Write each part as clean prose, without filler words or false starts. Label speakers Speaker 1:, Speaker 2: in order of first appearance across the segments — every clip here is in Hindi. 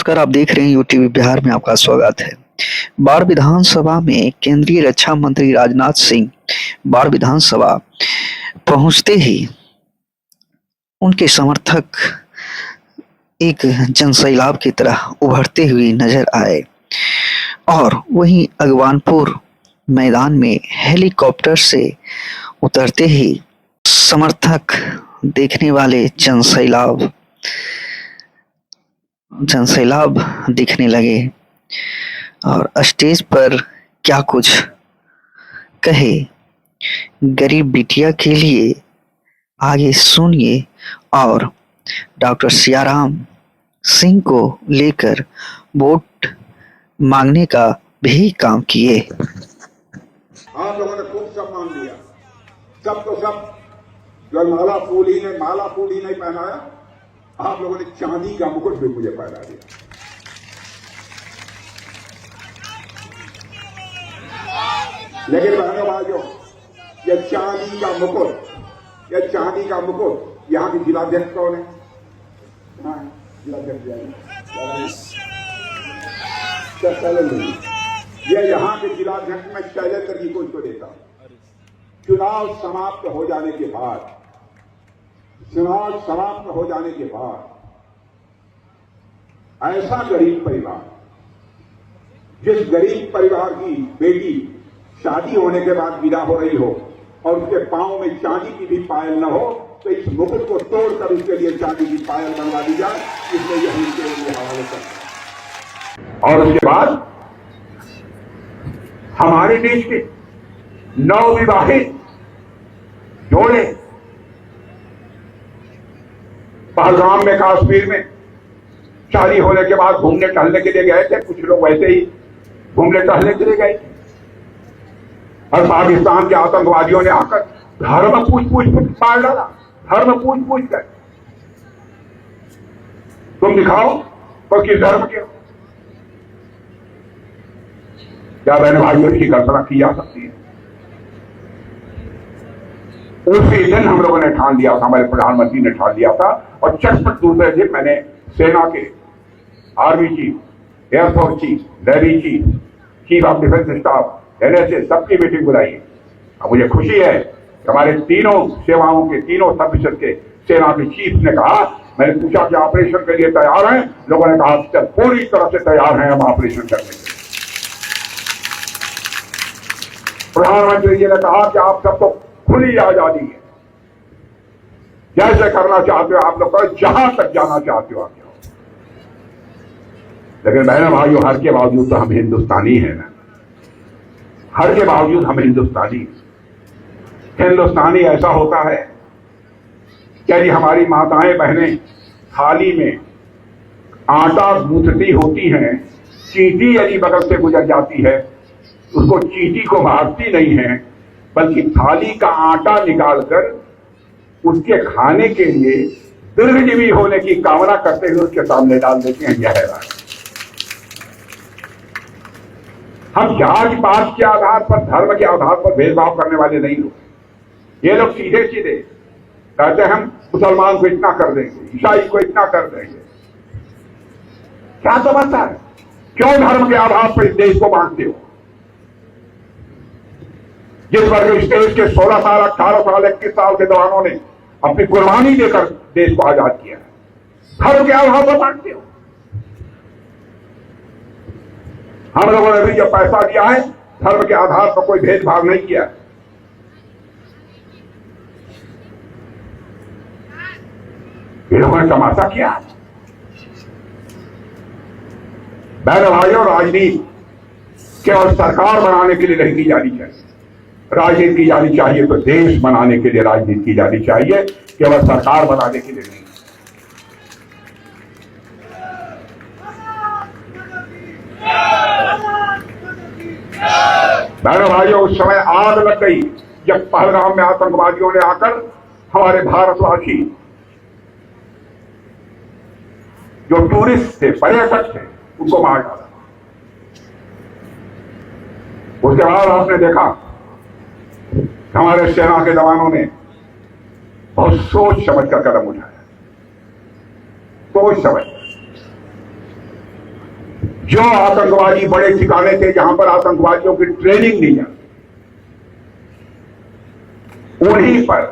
Speaker 1: नमस्कार, आप देख रहे हैं यूटीवी बिहार में आपका स्वागत है। बाढ़ विधानसभा में केंद्रीय रक्षा मंत्री राजनाथ सिंह बाढ़ विधानसभा पहुंचते ही उनके समर्थक एक जनसैलाब की तरह उभरते हुए नजर आए और वहीं अगवानपुर मैदान में हेलीकॉप्टर से उतरते ही समर्थक देखने वाले जनसैलाब दिखने लगे और स्टेज पर क्या कुछ कहे गरीब बिटिया के लिए आगे सुनिए और डॉक्टर सियाराम सिंह को लेकर वोट मांगने का भी काम किए।
Speaker 2: आप लोगों ने खूब सम्मान दिया, सब तो सब जो माला फूल ही नहीं पहनाया, आप लोगों ने चांदी का मुकुट भी मुझे पहना दिया। लेकिन बहनों भाइयों, ये चांदी का मुकुट यहाँ की जिलाध्यक्ष कौन है? ये यहाँ के जिलाध्यक्ष में शैलेंद्र जी को इसको देता हूं। चुनाव समाप्त हो जाने के बाद ऐसा गरीब परिवार, जिस गरीब परिवार की बेटी शादी होने के बाद विदा हो रही हो और उसके पांव में चांदी की भी पायल न हो, तो इस मुकुट को तोड़कर उसके लिए चांदी की पायल बनवा दी जाए, इसलिए हम इनके लिए हवाले करते हैं। और उसके बाद हमारे देश के नवविवाहित जोड़े पहलगाम में, कश्मीर में शादी होने के बाद घूमने टहलने के लिए गए थे। कुछ लोग वैसे ही घूमने टहलने के लिए गए थे और पाकिस्तान के आतंकवादियों ने आकर धर्म पूछ मार डाला। धर्म पूछ कर तुम दिखाओ तो किस धर्म के हो। क्या बहन भाइयों की कल्पना की जा सकती है? उसी दिन हम लोगों ने ठान लिया था, हमारे प्रधानमंत्री ने ठान लिया था और चटपट दूसरे दिन मैंने सेना के army chief, air force chief, navy chief, chief of defence staff, NSA सबकी मीटिंग बुलाई। अब मुझे खुशी है कि हमारे तीनों सेवाओं के, तीनों सर्विसेज के सेना के चीफ ने कहा, मैंने पूछा कि ऑपरेशन के लिए तैयार हैं? लोगों ने कहा सर पूरी तरह से तैयार हैं हम ऑपरेशन करने के लिए। प्रधानमंत्री जी ने कहा कि आप सबको खुली आजादी है, जैसे करना चाहते हो आप लोग करो, जहां तक जाना चाहते हो आप जाओ। लेकिन बहनों भाइयों, हर के बावजूद तो हम हिंदुस्तानी हैं ना, हर के बावजूद हम हिंदुस्तानी ऐसा होता है कि यदि हमारी माताएं बहनें थाली में आटा गूंथती होती हैं, चींटी यदि बगल से गुजर जाती है, उसको चींटी को मारती नहीं है, बल्कि थाली का आटा निकालकर उसके खाने के लिए दीर्घजीवी होने की कामना करते हुए उसके सामने डाल देते हैं। यह है हम जात पात के आधार पर, धर्म के आधार पर भेदभाव करने वाले नहीं लोग। ये लोग सीधे कहते हैं हम मुसलमान को इतना कर देंगे, ईसाई को इतना कर देंगे। क्या समझता है? क्यों धर्म के आधार पर इस देश को बांटते हो? जिस वर्ग स्टेज के 16 साल, 18 साल, 21 साल के जवानों ने अपनी कुर्बानी देकर देश को आजाद किया है, धर्म के आधार पर बांटते हो। हम लोगों ने भी जब पैसा दिया है, धर्म के आधार पर कोई भेदभाव नहीं किया। ये लोगों ने तमाशा किया। बहनों भाइयों, राजनीति केवल सरकार बनाने के लिए नहीं की जानी चाहिए। राजनीति की जानी चाहिए तो देश बनाने के लिए राजनीति की जानी चाहिए, केवल सरकार बनाने के लिए नहीं। बहनों भाइयों, उस समय आग लग गई जब पहलगाम में आतंकवादियों ने आकर हमारे भारतवासी जो टूरिस्ट थे, पर्यटक थे, उनको मार डाला। उसके बाद आपने देखा हमारे सेना के जवानों ने बहुत सोच समझ कर कदम उठाया, सोच समझ। जो आतंकवादी बड़े ठिकाने थे जहां पर आतंकवादियों की ट्रेनिंग दी जाती, उन्हीं पर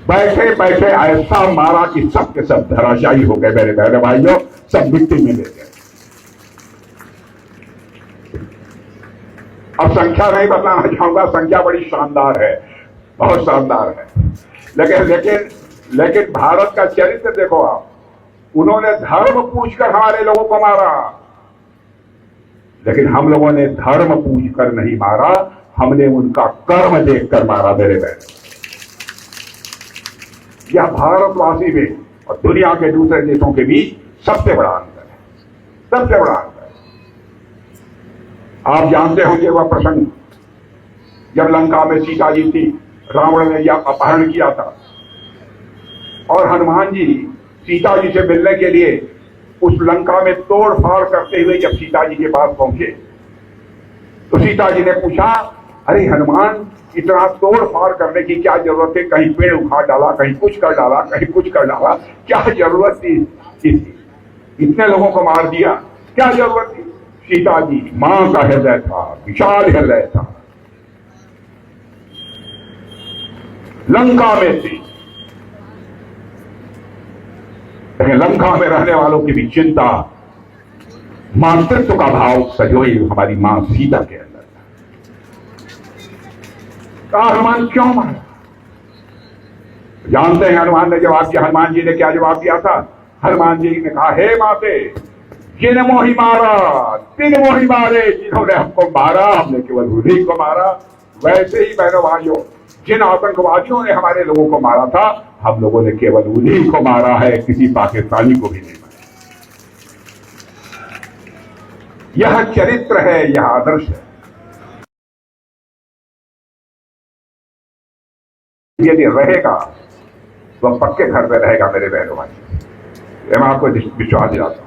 Speaker 2: बैठे बैठे ऐसा मारा कि सब के सब धराशायी हो गए मेरे बहन भाइयों, सब मिट्टी में ले गए। अब संख्या नहीं बताना चाहूंगा, संख्या बड़ी शानदार है, बहुत शानदार है, लेकिन भारत का चरित्र देखो आप। उन्होंने धर्म पूछकर हमारे लोगों को मारा, लेकिन हम लोगों ने धर्म पूछकर नहीं मारा, हमने उनका कर्म देखकर मारा मेरे बहन। यह भारतवासी में और दुनिया के दूसरे देशों के बीच सबसे बड़ा अंतर है, सबसे बड़ा अंतर। आप जानते होंगे वह प्रसंग जब लंका में सीता जी थी, रावण ने यह अपहरण किया था और हनुमान जी सीता जी से मिलने के लिए उस लंका में तोड़ फाड़ करते हुए जब सीता जी के पास पहुंचे तो सीता जी ने पूछा, अरे हनुमान, इतना तोड़ फाड़ करने की क्या जरूरत है? कहीं पेड़ उखाड़ डाला, कहीं कुछ कर डाला, कहीं कुछ कर डाला, क्या जरूरत थी? इतने लोगों को मार दिया, क्या जरूरत थी? सीता जी, मां का हृदय था, विशाल हृदय था, लंका में थी, लेकिन लंका में रहने वालों की भी चिंता, मातृत्व का भाव सजोई हमारी मां सीता के अंदर था। हनुमान क्यों मारा? जानते हैं हनुमान ने जवाब दिया। हनुमान जी ने क्या जवाब दिया था? हनुमान जी ने कहा, हे माते, जिन मोही मारा तिन मोही मारे, जिन्होंने हमको मारा हमने केवल उन्हीं को मारा। वैसे ही बहनों भाइयों, जिन आतंकवादियों ने हमारे लोगों को मारा था, हम लोगों ने केवल उन्हीं को मारा है, किसी पाकिस्तानी को भी नहीं मारा। यह चरित्र है, यह आदर्श है। यदि रहेगा तो पक्के घर में रहेगा मेरे बहनों भाई, मैं आपको विश्वास दिलाता हूं।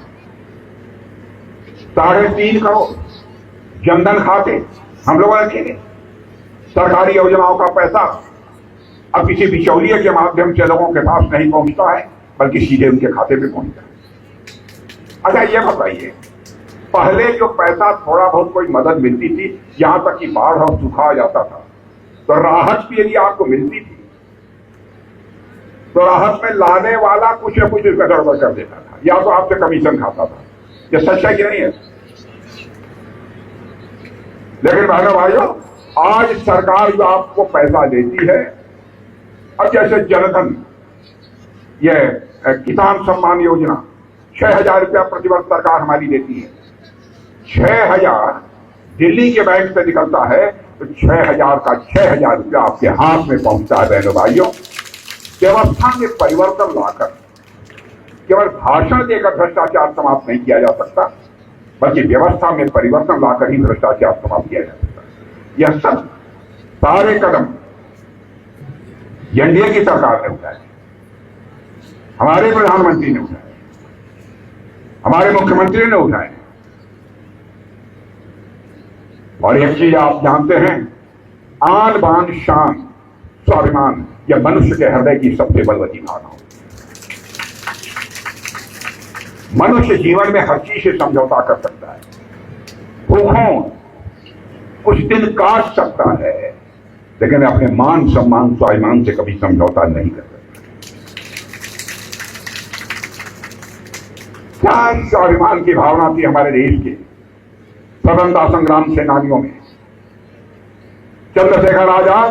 Speaker 2: 3.5 करोड़ जनधन खाते हम लोग रखेंगे। सरकारी योजनाओं का पैसा अब किसी बिचौलिए के माध्यम से लोगों के पास नहीं पहुंचता है, बल्कि सीधे उनके खाते में पहुंचता है। अच्छा ये बताइए, पहले जो पैसा थोड़ा बहुत कोई मदद मिलती थी, यहां तक कि बाढ़ और सूखा आ जाता था, तो राहत भी यदि आपको मिलती थी तो राहत में लाने वाला कुछ न कुछ इसका गड़बड़ कर देता था, या तो आपसे कमीशन खाता था। ये सच है कि नहीं है? लेकिन बहनों भाइयों, आज सरकार जो आपको पैसा देती है, अब जैसे जनधन, यह किसान सम्मान योजना, 6,000 रुपया प्रतिवर्ष सरकार हमारी देती है। 6,000 दिल्ली के बैंक से निकलता है तो 6,000 का 6,000 रुपया आपके हाथ में पहुंचता है। बहनों भाइयों, व्यवस्था में परिवर्तन लाकर केवल भाषण देकर भ्रष्टाचार समाप्त नहीं किया जा सकता, बल्कि व्यवस्था में परिवर्तन लाकर ही भ्रष्टाचार समाप्त किया जा सकता है। यह सब सारे कदम एनडीए की सरकार ने उठाए, हमारे प्रधानमंत्री ने उठाए, हमारे मुख्यमंत्री ने उठाए। और एक चीज आप जानते हैं, आन बान शान स्वाभिमान, यह मनुष्य के हृदय की सबसे बलवती भावना होती है। मनुष्य जीवन में हर चीज से समझौता कर सकता है, भूखों कुछ दिन काट सकता है, लेकिन अपने मान सम्मान स्वाभिमान से कभी समझौता नहीं कर सकता। क्या स्वाभिमान की भावना थी हमारे देश के स्वतंत्रता संग्राम सेनानियों में। चंद्रशेखर आजाद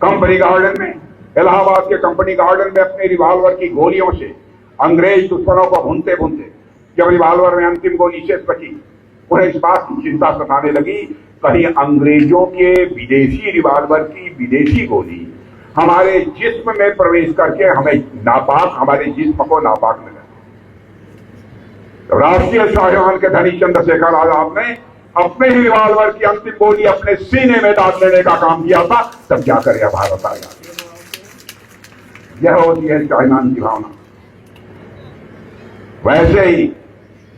Speaker 2: कंपनी गार्डन में, इलाहाबाद के कंपनी गार्डन में अपने रिवॉल्वर की गोलियों से अंग्रेज दुश्मनों को भूनते भूनते जब रिवॉल्वर में अंतिम गोली शेष बची, उन्हें इस बात की चिंता सताने लगी, कहीं अंग्रेजों के विदेशी रिवॉल्वर की विदेशी गोली हमारे जिस्म में प्रवेश करके हमें नापाक, हमारे जिस्म को नापाक न करे। तो राष्ट्रीय स्वाभिमान के धनी चंद्रशेखर आजाद ने अपने ही रिवॉल्वर की अंतिम गोली अपने सीने में दाग लेने का काम किया था, तब क्या करे भारत आया। यह होती है स्वाभिमान की भावना। वैसे ही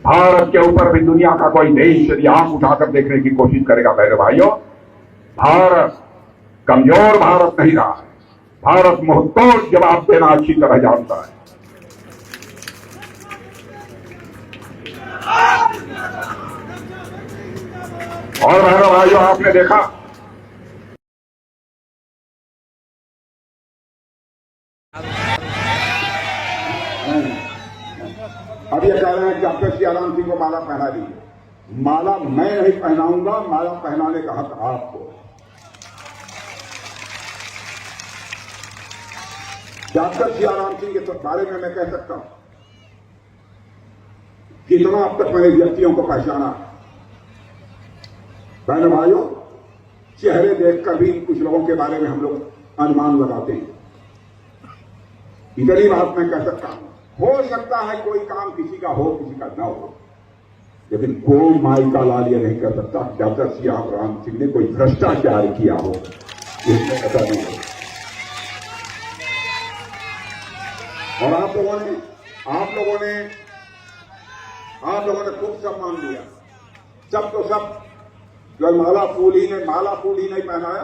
Speaker 2: भारत के ऊपर भी दुनिया का कोई देश यदि आंख उठाकर देखने की कोशिश करेगा मेरे भाइयों, भारत कमजोर भारत नहीं रहा है। भारत मुंहतोड़ जवाब देना अच्छी तरह जानता है। और बहनों भाइयों, आपने देखा अब ये कह रहे हैं कि डॉक्टर सियाराम सिंह को माला पहना दीजिए। माला मैं नहीं पहनाऊंगा, माला पहनाने का हक आपको। डॉक्टर सियाराम सिंह के बारे में मैं कह सकता हूं, कितना अब तक मैंने व्यक्तियों को पहचाना। बहनों भाइयों, चेहरे देखकर भी कुछ लोगों के बारे में हम लोग अनुमान लगाते हैं। इतनी बात मैं कह सकता हूं, हो सकता है कोई काम किसी का हो, किसी का ना हो, लेकिन कोई माई का लाल ये नहीं कर सकता डॉक्टर सियाराम सिंह ने कोई भ्रष्टाचार किया हो, इसमें पता नहीं हो। और आप लोगों ने खूब सम्मान दिया। सब तो सब, जो माला फूल ही नहीं पहनाया,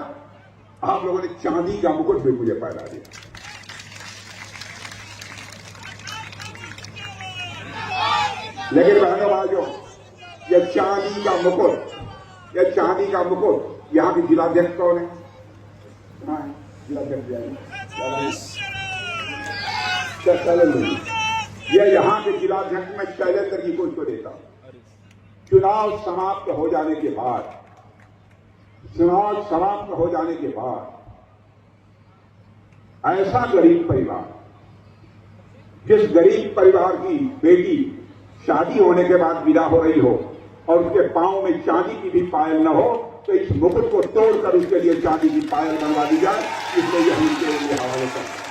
Speaker 2: आप लोगों ने चांदी का मुकुट भी मुझे पहना दिया। लेकिन बहनों भाइयों, ये चांदी का मुकुट यहाँ के जिलाध्यक्ष कौन है? जिलाध्यक्ष ये यहाँ के जिलाध्यक्ष में शैलेंद्र जी को इसको देता हूं। चुनाव समाप्त हो जाने के बाद ऐसा गरीब परिवार, जिस गरीब परिवार की बेटी शादी होने के बाद विदा हो रही हो और उसके पांव में चांदी की भी पायल न हो, तो इस मुकुट को तोड़कर उसके लिए चांदी की पायल बनवा दी जाए। इसलिए यह उनके लिए हवाले करते हैं।